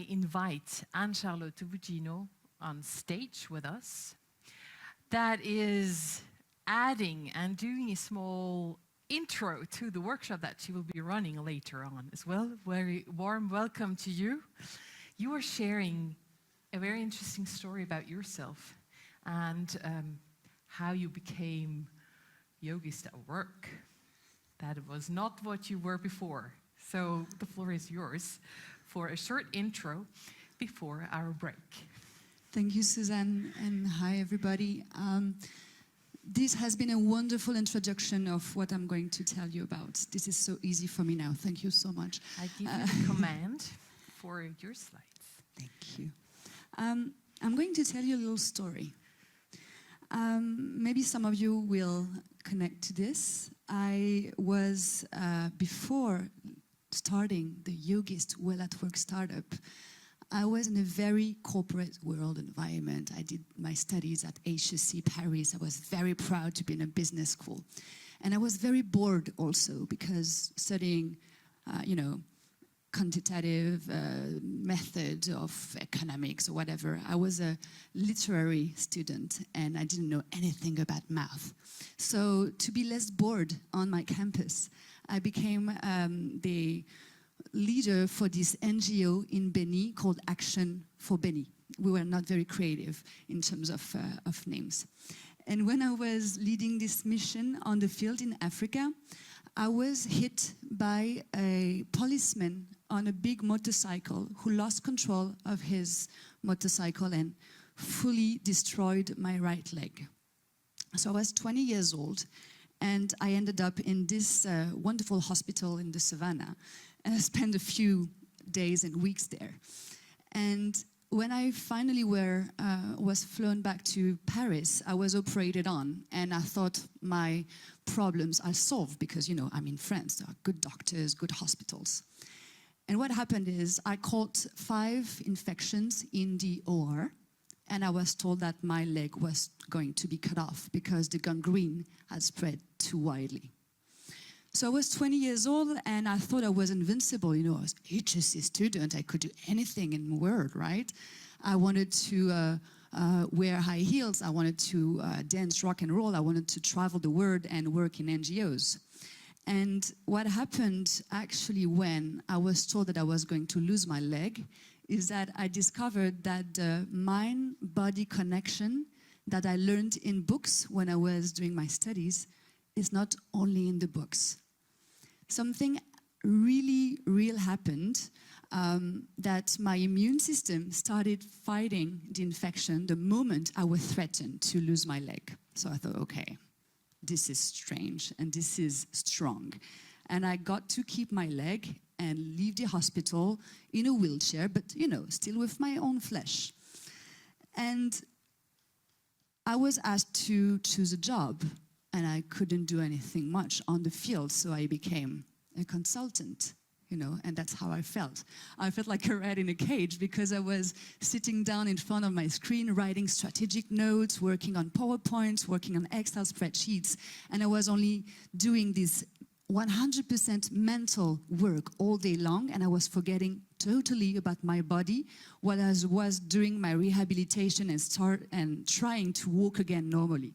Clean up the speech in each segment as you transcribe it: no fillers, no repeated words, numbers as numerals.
I invite Anne-Charlotte Vuccino on stage with us. That is adding and doing a small intro to the workshop that she will be running later on as well. Very warm welcome to you. You are sharing a very interesting story about yourself and how you became yogist at work. That was not what you were before. So the floor is yours for a short intro before our break. Thank you, Suzanne, and hi, everybody. This has been a wonderful introduction of what I'm going to tell you about. This is so easy for me now. Thank you so much. I give you the command for your slides. Thank you. I'm going to tell you a little story. Maybe some of you will connect to this. I was, before starting the YOGIST Well at Work startup, I was in a very corporate world environment. I did my studies at HEC Paris. I was very proud to be in a business school. And I was very bored also because studying, quantitative method of economics or whatever. I was a literary student and I didn't know anything about math. So to be less bored on my campus, I became the leader for this NGO in Beni called Action for Beni. We were not very creative in terms of names. And when I was leading this mission on the field in Africa, I was hit by a policeman on a big motorcycle who lost control of his motorcycle and fully destroyed my right leg. So I was 20 years old and I ended up in this wonderful hospital in the savannah. And I spent a few days and weeks there. And when I finally was flown back to Paris, I was operated on, and I thought my problems are solved because, I'm in France, there are good doctors, good hospitals. And what happened is I caught 5 infections in the OR, and I was told that my leg was going to be cut off because the gangrene had spread too widely. So I was 20 years old and I thought I was invincible. I was a HEC student. I could do anything in the world, right? I wanted to wear high heels. I wanted to dance rock and roll. I wanted to travel the world and work in NGOs. And what happened actually when I was told that I was going to lose my leg is that I discovered that the mind-body connection that I learned in books when I was doing my studies is not only in the books. Something really real happened, that my immune system started fighting the infection the moment I was threatened to lose my leg. So I thought, okay, this is strange and this is strong. And I got to keep my leg and leave the hospital in a wheelchair, but still with my own flesh. And I was asked to choose a job. And I couldn't do anything much on the field, so I became a consultant, and that's how I felt. I felt like a rat in a cage because I was sitting down in front of my screen, writing strategic notes, working on PowerPoints, working on Excel spreadsheets, and I was only doing this 100% mental work all day long, and I was forgetting totally about my body, what I was doing my rehabilitation and trying to walk again normally.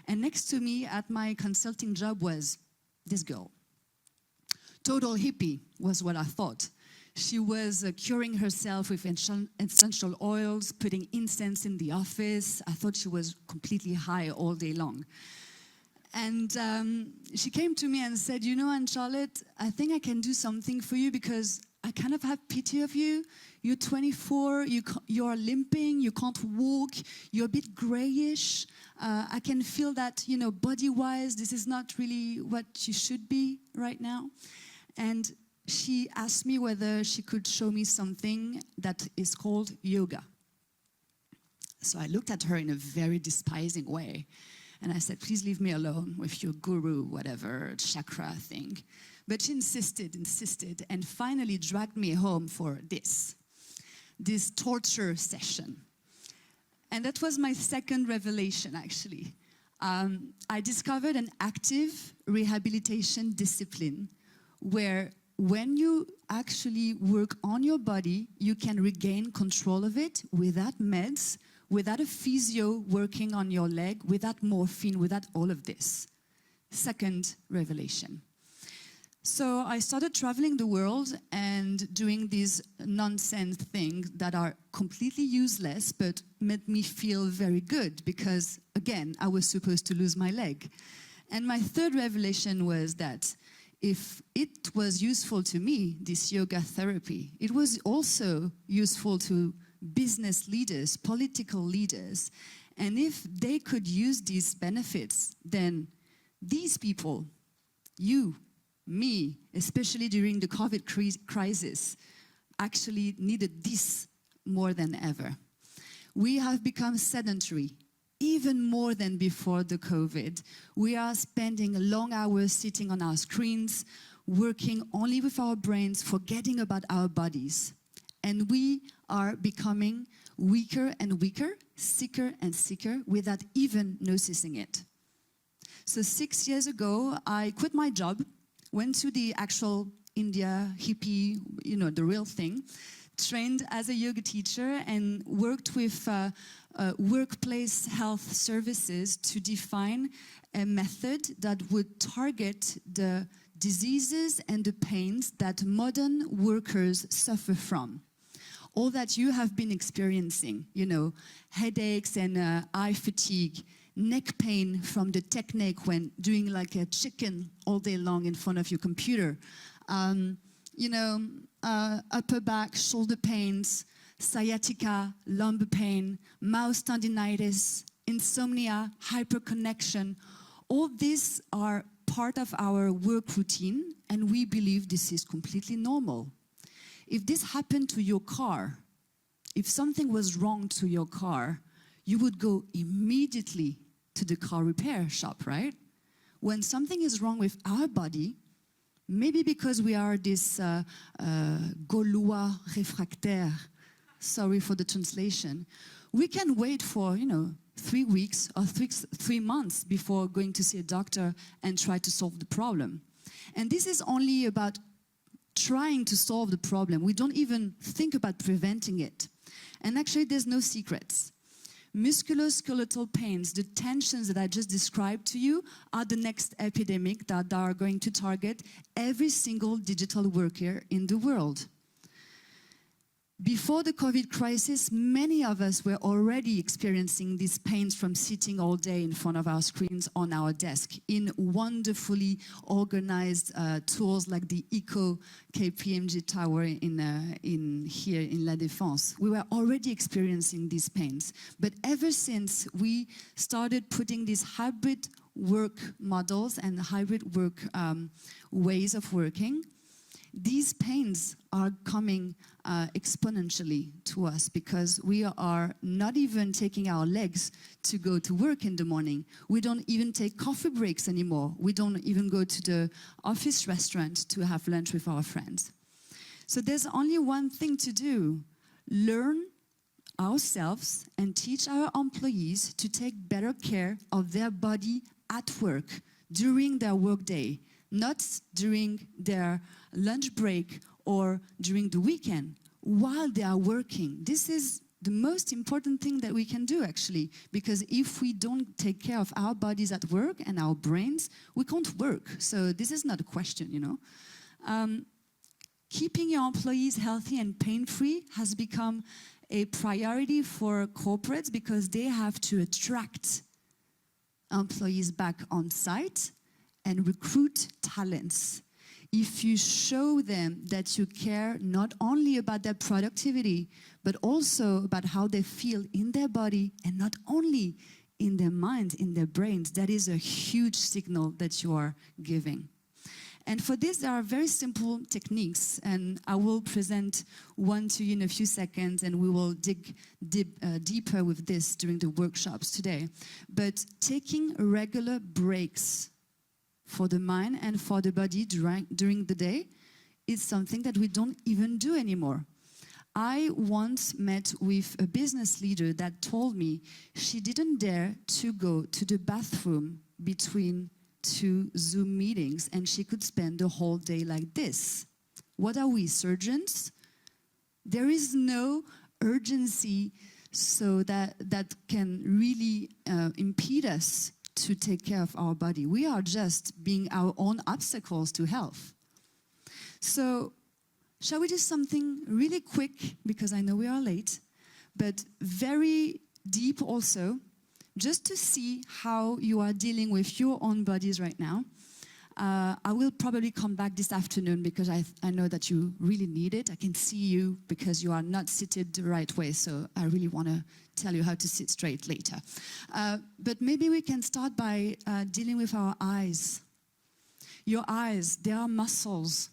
And next to me at my consulting job was this girl. Total hippie was what I thought. She was curing herself with essential oils, putting incense in the office. I thought she was completely high all day long. And she came to me and said, Anne-Charlotte, I think I can do something for you because I kind of have pity of you. You're 24, you're limping, you can't walk, you're a bit grayish. I can feel that, body-wise, this is not really what you should be right now. And she asked me whether she could show me something that is called yoga. So I looked at her in a very despising way. And I said, please leave me alone with your guru, whatever, chakra thing. But she insisted, and finally dragged me home for this torture session. And that was my second revelation, actually. I discovered an active rehabilitation discipline where when you actually work on your body, you can regain control of it without meds, without a physio working on your leg, without morphine, without all of this. Second revelation. So I started traveling the world and doing these nonsense things that are completely useless, but made me feel very good because, again, I was supposed to lose my leg. And my third revelation was that if it was useful to me, this yoga therapy, it was also useful to business leaders, political leaders. And if they could use these benefits, then these people, you, me, especially during the COVID crisis, actually needed this more than ever. We have become sedentary, even more than before the COVID. We are spending long hours sitting on our screens, working only with our brains, forgetting about our bodies. And we are becoming weaker and weaker, sicker and sicker, without even noticing it. So 6 years ago, I quit my job, went to the actual India hippie, the real thing, trained as a yoga teacher and worked with workplace health services to define a method that would target the diseases and the pains that modern workers suffer from. All that you have been experiencing, headaches and eye fatigue, neck pain from the technique when doing like a chicken all day long in front of your computer, upper back, shoulder pains, sciatica, lumbar pain, mouse tendonitis, insomnia, hyperconnection. All these are part of our work routine, and we believe this is completely normal. If this happened to your car, if something was wrong to your car, you would go immediately to the car repair shop, right? When something is wrong with our body, maybe because we are this Gaulois réfractaire, sorry for the translation, we can wait for, 3 weeks or 3 months before going to see a doctor and try to solve the problem. And this is only about trying to solve the problem. We don't even think about preventing it. And actually, there's no secrets. Musculoskeletal pains, the tensions that I just described to you, are the next epidemic that are going to target every single digital worker in the world. Before the COVID crisis, many of us were already experiencing these pains from sitting all day in front of our screens on our desk in wonderfully organized tools like the Eco KPMG Tower here in La Défense. We were already experiencing these pains. But ever since we started putting these hybrid work models and hybrid work ways of working, these pains are coming exponentially to us because we are not even taking our legs to go to work in the morning. We don't even take coffee breaks anymore. We don't even go to the office restaurant to have lunch with our friends. So there's only one thing to do: learn ourselves and teach our employees to take better care of their body at work during their workday, not during their lunch break or during the weekend, while they are working. This is the most important thing that we can do, actually, because if we don't take care of our bodies at work and our brains, we can't work. So this is not a question, Keeping your employees healthy and pain-free has become a priority for corporates because they have to attract employees back on site and recruit talents. If you show them that you care not only about their productivity, but also about how they feel in their body and not only in their mind, in their brains, that is a huge signal that you are giving. And for this, there are very simple techniques, and I will present one to you in a few seconds, and we will dig deeper with this during the workshops today. But taking regular breaks for the mind and for the body during the day is something that we don't even do anymore. I once met with a business leader that told me she didn't dare to go to the bathroom between 2 Zoom meetings, and she could spend the whole day like this. What are we, surgeons? There is no urgency so that can really impede us to take care of our body. We are just being our own obstacles to health. So, shall we do something really quick, because I know we are late, but very deep also, just to see how you are dealing with your own bodies right now. I will probably come back this afternoon because I know that you really need it. I can see you because you are not seated the right way, so I really want to tell you how to sit straight later. But maybe we can start by dealing with our eyes. Your eyes, they are muscles.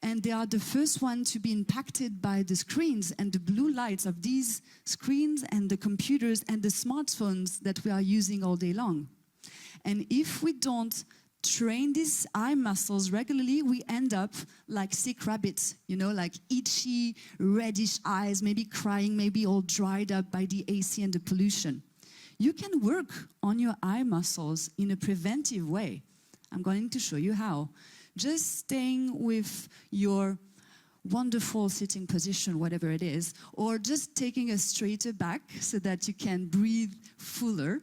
And they are the first one to be impacted by the screens and the blue lights of these screens and the computers and the smartphones that we are using all day long. And if we don't train these eye muscles regularly, we end up like sick rabbits, you know, like itchy, reddish eyes, maybe crying, maybe all dried up by the AC and the pollution. You can work on your eye muscles in a preventive way. I'm going to show you how. Just staying with your wonderful sitting position, whatever it is, or just taking a straighter back so that you can breathe fuller.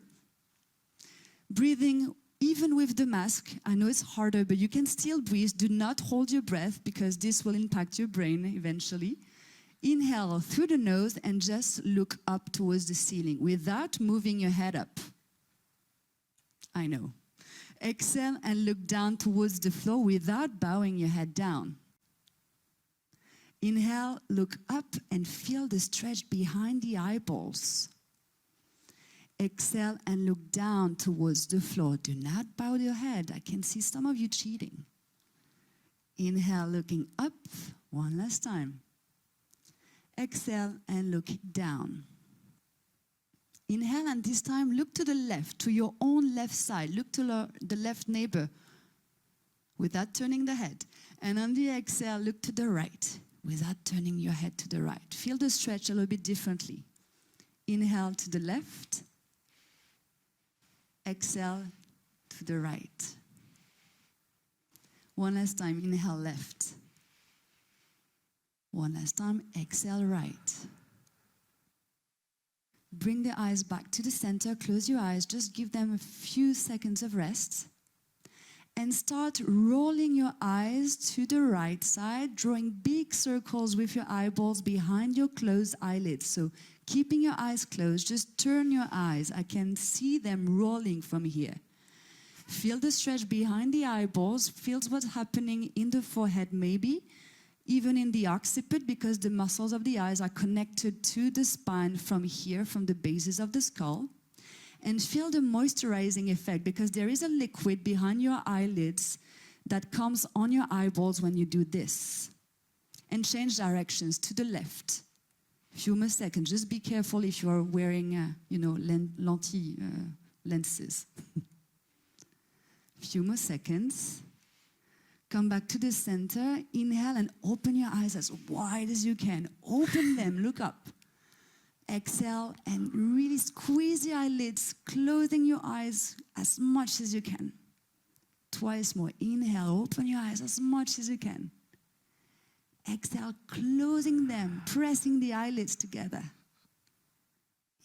Breathing even with the mask. I know it's harder, but you can still breathe. Do not hold your breath because this will impact your brain eventually. Inhale through the nose and just look up towards the ceiling without moving your head up. I know. Exhale and look down towards the floor without bowing your head down. Inhale, look up and feel the stretch behind the eyeballs. Exhale and look down towards the floor. Do not bow your head. I can see some of you cheating. Inhale, looking up. One last time. Exhale and look down. Inhale, and this time look to the left, to your own left side. Look to the left neighbor without turning the head. And on the exhale, look to the right without turning your head to the right. Feel the stretch a little bit differently. Inhale to the left. Exhale to the right. One last time, inhale left. One last time, exhale right. Bring the eyes back to the center, close your eyes, just give them a few seconds of rest. And start rolling your eyes to the right side, drawing big circles with your eyeballs behind your closed eyelids. So keeping your eyes closed, just turn your eyes. I can see them rolling from here. Feel the stretch behind the eyeballs, feel what's happening in the forehead maybe, even in the occiput, because the muscles of the eyes are connected to the spine from here, from the bases of the skull. And feel the moisturizing effect, because there is a liquid behind your eyelids that comes on your eyeballs when you do this. And change directions to the left. Few more seconds. Just be careful if you are wearing, lenses. Few more seconds. Come back to the center. Inhale and open your eyes as wide as you can. Open them. Look up. Exhale and really squeeze the eyelids, closing your eyes as much as you can. Twice more. Inhale, open your eyes as much as you can. Exhale, closing them, pressing the eyelids together.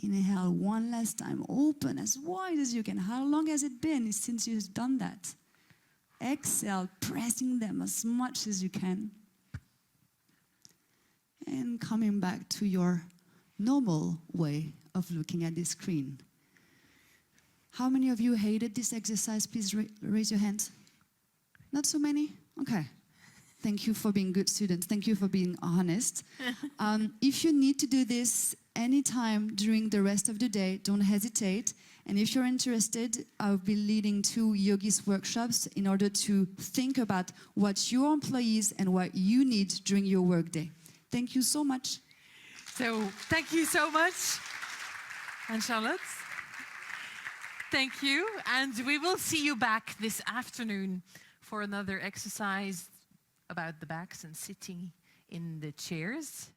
Inhale one last time. Open as wide as you can. How long has it been since you've done that? Exhale, pressing them as much as you can. And coming back to your normal way of looking at the screen. How many of you hated this exercise? Please raise your hands. Not so many? Okay. Thank you for being good students. Thank you for being honest. If you need to do this anytime during the rest of the day, don't hesitate. And if you're interested, I'll be leading 2 YOGIST workshops in order to think about what your employees and what you need during your workday. Thank you so much. So thank you so much, Anne-Charlotte. Thank you. And we will see you back this afternoon for another exercise about the backs and sitting in the chairs.